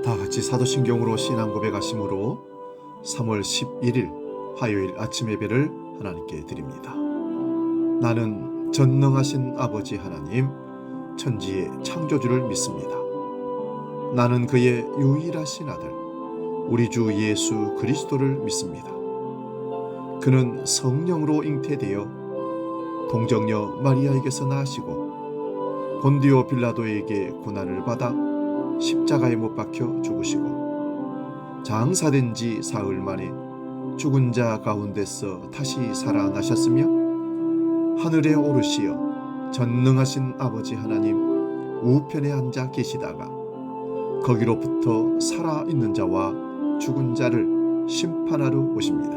다 같이 사도신경으로 신앙 고백하심으로 3월 11일 화요일 아침 예배를 하나님께 드립니다. 나는 전능하신 아버지 하나님, 천지의 창조주를 믿습니다. 나는 그의 유일하신 아들, 우리 주 예수 그리스도를 믿습니다. 그는 성령으로 잉태되어 동정녀 마리아에게서 나시고 본디오 빌라도에게 고난을 받아 십자가에 못 박혀 죽으시고 장사된 지 사흘 만에 죽은 자 가운데서 다시 살아나셨으며 하늘에 오르시어 전능하신 아버지 하나님 우편에 앉아 계시다가 거기로부터 살아있는 자와 죽은 자를 심판하러 오십니다.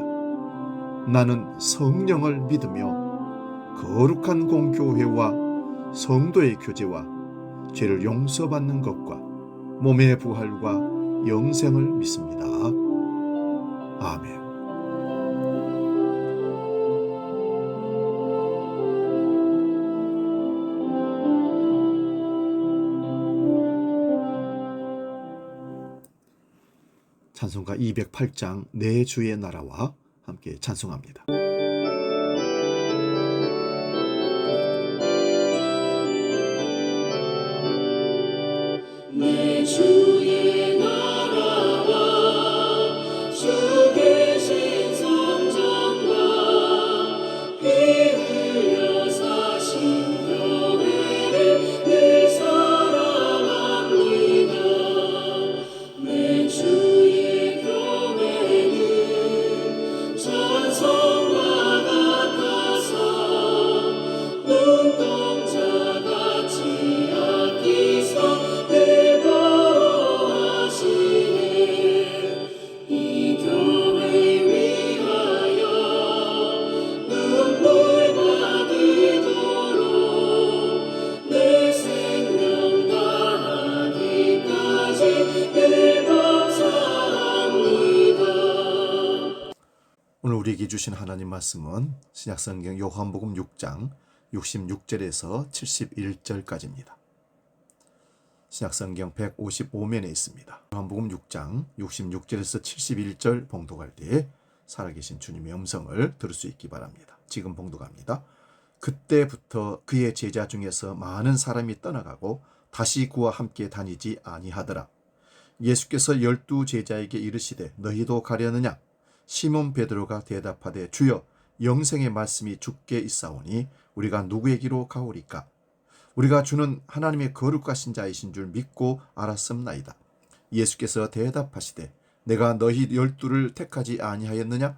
나는 성령을 믿으며 거룩한 공교회와 성도의 교제와 죄를 용서받는 것과 몸의 부활과 영생을 믿습니다. 아멘. 찬송가 208장 내 주의 나라와 함께 찬송합니다. 내 주의 나라와 주 계신 성전과 피 흘려 사신 교회를 늘 사랑합니다. 내 주의 교회는 찬송과 같아서 눈동자같이 아끼사 오늘 우리에게 주신 하나님 말씀은 신약성경 요한복음 6장 66절에서 71절까지입니다. 신약성경 155면에 있습니다. 요한복음 6장 66절에서 71절 봉독할 때 살아계신 주님의 음성을 들을 수 있기 바랍니다. 지금 봉독합니다. 그때부터 그의 제자 중에서 많은 사람이 떠나가고 다시 그와 함께 다니지 아니하더라. 예수께서 12 제자에게 이르시되 너희도 가려느냐? 시몬 베드로가 대답하되 주여 영생의 말씀이 주께 있사오니 우리가 누구에게로 가오리까? 우리가 주는 하나님의 거룩하신 자이신 줄 믿고 알았음나이다. 예수께서 대답하시되 내가 너희 12를 택하지 아니하였느냐?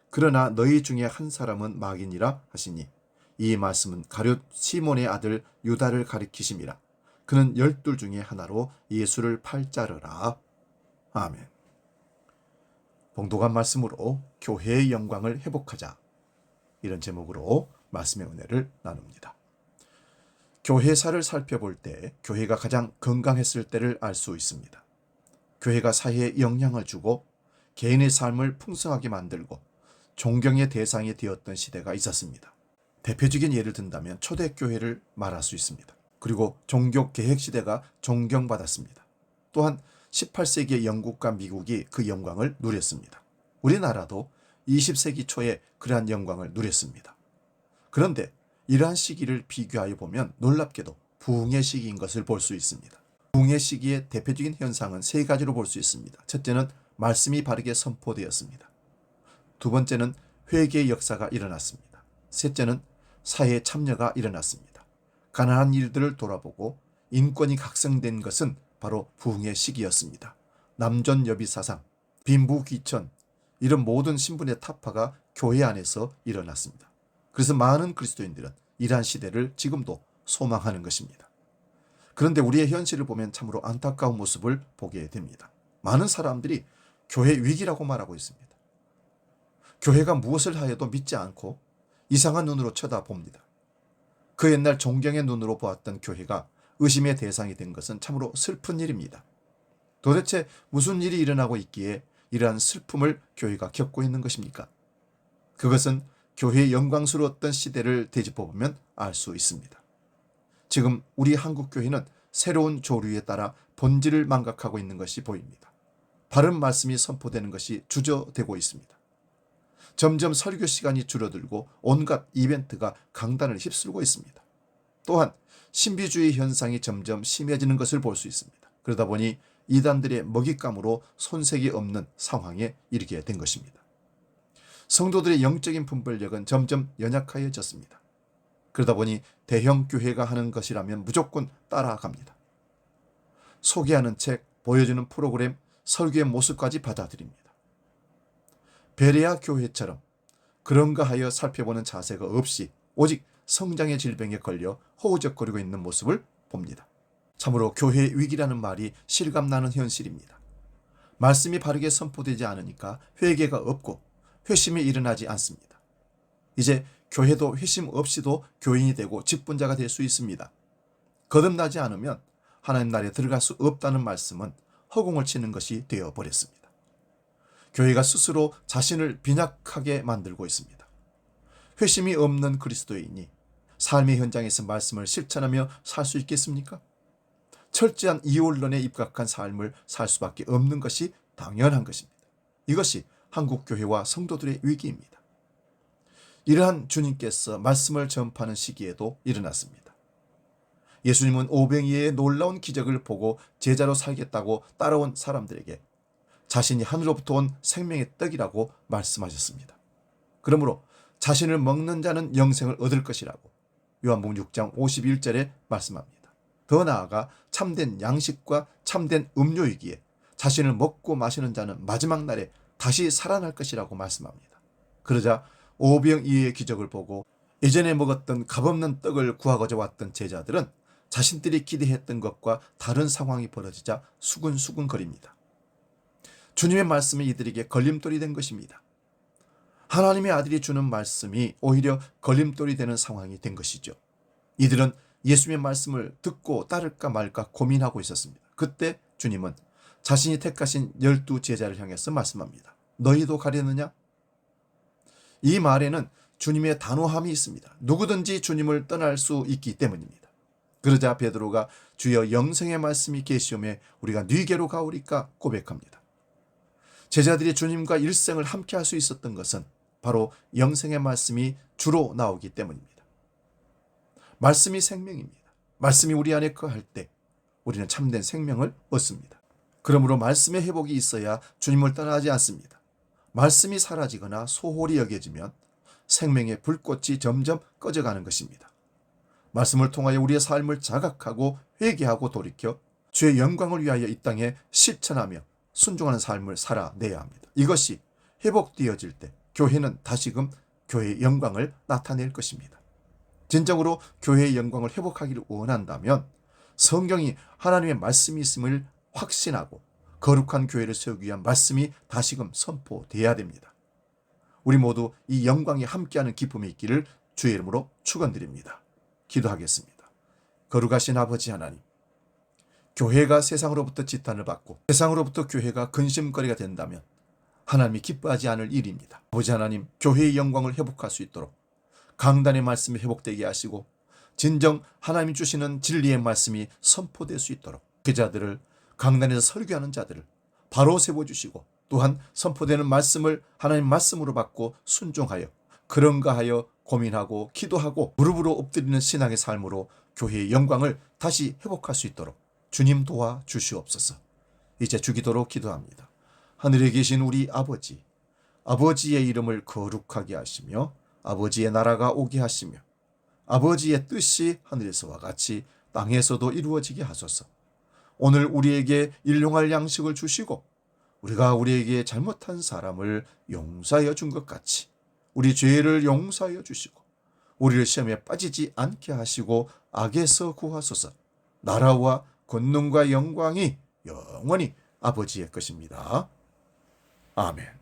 그러나 너희 중에 한 사람은 마귀니라 하시니 이 말씀은 가룟 시몬의 아들 유다를 가리키심이라. 그는 12 중에 하나로 예수를 팔자르라. 아멘. 봉독한 말씀으로 교회의 영광을 회복하자, 이런 제목으로 말씀의 은혜를 나눕니다. 교회사를 살펴볼 때 교회가 가장 건강했을 때를 알 수 있습니다. 교회가 사회에 영향을 주고 개인의 삶을 풍성하게 만들고 존경의 대상이 되었던 시대가 있었습니다. 대표적인 예를 든다면 초대교회를 말할 수 있습니다. 그리고 종교개혁 시대가 존경받았습니다. 또한 18세기의 영국과 미국이 그 영광을 누렸습니다. 우리나라도 20세기 초에 그러한 영광을 누렸습니다. 그런데 이러한 시기를 비교하여 보면 놀랍게도 부흥의 시기인 것을 볼 수 있습니다. 부흥의 시기의 대표적인 현상은 세 가지로 볼 수 있습니다. 첫째는 말씀이 바르게 선포되었습니다. 두 번째는 회개의 역사가 일어났습니다. 셋째는 사회의 참여가 일어났습니다. 가난한 일들을 돌아보고 인권이 각성된 것은 바로 부흥의 시기였습니다. 남존여비사상, 빈부귀천, 이런 모든 신분의 타파가 교회 안에서 일어났습니다. 그래서 많은 그리스도인들은 이러한 시대를 지금도 소망하는 것입니다. 그런데 우리의 현실을 보면 참으로 안타까운 모습을 보게 됩니다. 많은 사람들이 교회 위기라고 말하고 있습니다. 교회가 무엇을 하여도 믿지 않고 이상한 눈으로 쳐다봅니다. 그 옛날 존경의 눈으로 보았던 교회가 의심의 대상이 된 것은 참으로 슬픈 일입니다. 도대체 무슨 일이 일어나고 있기에 이러한 슬픔을 교회가 겪고 있는 것입니까? 그것은 교회의 영광스러웠던 시대를 되짚어보면 알 수 있습니다. 지금 우리 한국교회는 새로운 조류에 따라 본질을 망각하고 있는 것이 보입니다. 바른 말씀이 선포되는 것이 주저되고 있습니다. 점점 설교 시간이 줄어들고 온갖 이벤트가 강단을 휩쓸고 있습니다. 또한 신비주의 현상이 점점 심해지는 것을 볼 수 있습니다. 그러다 보니 이단들의 먹잇감으로 손색이 없는 상황에 이르게 된 것입니다. 성도들의 영적인 분별력은 점점 연약해졌습니다. 그러다 보니 대형 교회가 하는 것이라면 무조건 따라갑니다. 소개하는 책, 보여주는 프로그램, 설교의 모습까지 받아들입니다. 베레아 교회처럼 그런가 하여 살펴보는 자세가 없이 오직 성장의 질병에 걸려 허우적거리고 있는 모습을 봅니다. 참으로 교회 위기라는 말이 실감나는 현실입니다. 말씀이 바르게 선포되지 않으니까 회개가 없고 회심이 일어나지 않습니다. 이제 교회도 회심 없이도 교인이 되고 직분자가 될 수 있습니다. 거듭나지 않으면 하나님 나라에 들어갈 수 없다는 말씀은 허공을 치는 것이 되어버렸습니다. 교회가 스스로 자신을 빈약하게 만들고 있습니다. 회심이 없는 그리스도인이 삶의 현장에서 말씀을 실천하며 살 수 있겠습니까? 철저한 이혼론에 입각한 삶을 살 수밖에 없는 것이 당연한 것입니다. 이것이 한국교회와 성도들의 위기입니다. 이러한 주님께서 말씀을 전파하는 시기에도 일어났습니다. 예수님은 오병이의 놀라운 기적을 보고 제자로 살겠다고 따라온 사람들에게 자신이 하늘로부터 온 생명의 떡이라고 말씀하셨습니다. 그러므로 자신을 먹는 자는 영생을 얻을 것이라고 요한복음 6장 51절에 말씀합니다. 더 나아가 참된 양식과 참된 음료이기에 자신을 먹고 마시는 자는 마지막 날에 다시 살아날 것이라고 말씀합니다. 그러자 오병이의 기적을 보고 예전에 먹었던 값없는 떡을 구하고자 왔던 제자들은 자신들이 기대했던 것과 다른 상황이 벌어지자 수근수근거립니다. 주님의 말씀이 이들에게 걸림돌이 된 것입니다. 하나님의 아들이 주는 말씀이 오히려 걸림돌이 되는 상황이 된 것이죠. 이들은 예수님의 말씀을 듣고 따를까 말까 고민하고 있었습니다. 그때 주님은 자신이 택하신 12 제자를 향해서 말씀합니다. 너희도 가려느냐? 이 말에는 주님의 단호함이 있습니다. 누구든지 주님을 떠날 수 있기 때문입니다. 그러자 베드로가 주여 영생의 말씀이 계시오매 우리가 네게로 가오리까 고백합니다. 제자들이 주님과 일생을 함께 할 수 있었던 것은 바로 영생의 말씀이 주로 나오기 때문입니다. 말씀이 생명입니다. 말씀이 우리 안에 거할 때 우리는 참된 생명을 얻습니다. 그러므로 말씀의 회복이 있어야 주님을 떠나지 않습니다. 말씀이 사라지거나 소홀히 여겨지면 생명의 불꽃이 점점 꺼져가는 것입니다. 말씀을 통하여 우리의 삶을 자각하고 회개하고 돌이켜 주의 영광을 위하여 이 땅에 실천하며 순종하는 삶을 살아내야 합니다. 이것이 회복되어질 때 교회는 다시금 교회의 영광을 나타낼 것입니다. 진정으로 교회의 영광을 회복하기를 원한다면 성경이 하나님의 말씀이 있음을 확신하고 거룩한 교회를 세우기 위한 말씀이 다시금 선포돼야 됩니다. 우리 모두 이 영광에 함께하는 기쁨이 있기를 주의 이름으로 축원드립니다. 기도하겠습니다. 거룩하신 아버지 하나님, 교회가 세상으로부터 지탄을 받고 세상으로부터 교회가 근심거리가 된다면 하나님이 기뻐하지 않을 일입니다. 아버지 하나님, 교회의 영광을 회복할 수 있도록 강단의 말씀이 회복되게 하시고 진정 하나님이 주시는 진리의 말씀이 선포될 수 있도록 제자들을 강단에서 설교하는 자들을 바로 세워주시고 또한 선포되는 말씀을 하나님 말씀으로 받고 순종하여 그런가 하여 고민하고 기도하고 무릎으로 엎드리는 신앙의 삶으로 교회의 영광을 다시 회복할 수 있도록 주님 도와 주시옵소서. 이제 주기도로 기도합니다. 하늘에 계신 우리 아버지, 아버지의 이름을 거룩하게 하시며 아버지의 나라가 오게 하시며 아버지의 뜻이 하늘에서와 같이 땅에서도 이루어지게 하소서. 오늘 우리에게 일용할 양식을 주시고 우리가 우리에게 잘못한 사람을 용서하여 준 것 같이 우리 죄를 용서하여 주시고 우리를 시험에 빠지지 않게 하시고 악에서 구하소서. 나라와 권능과 영광이 영원히 아버지의 것입니다. 아멘.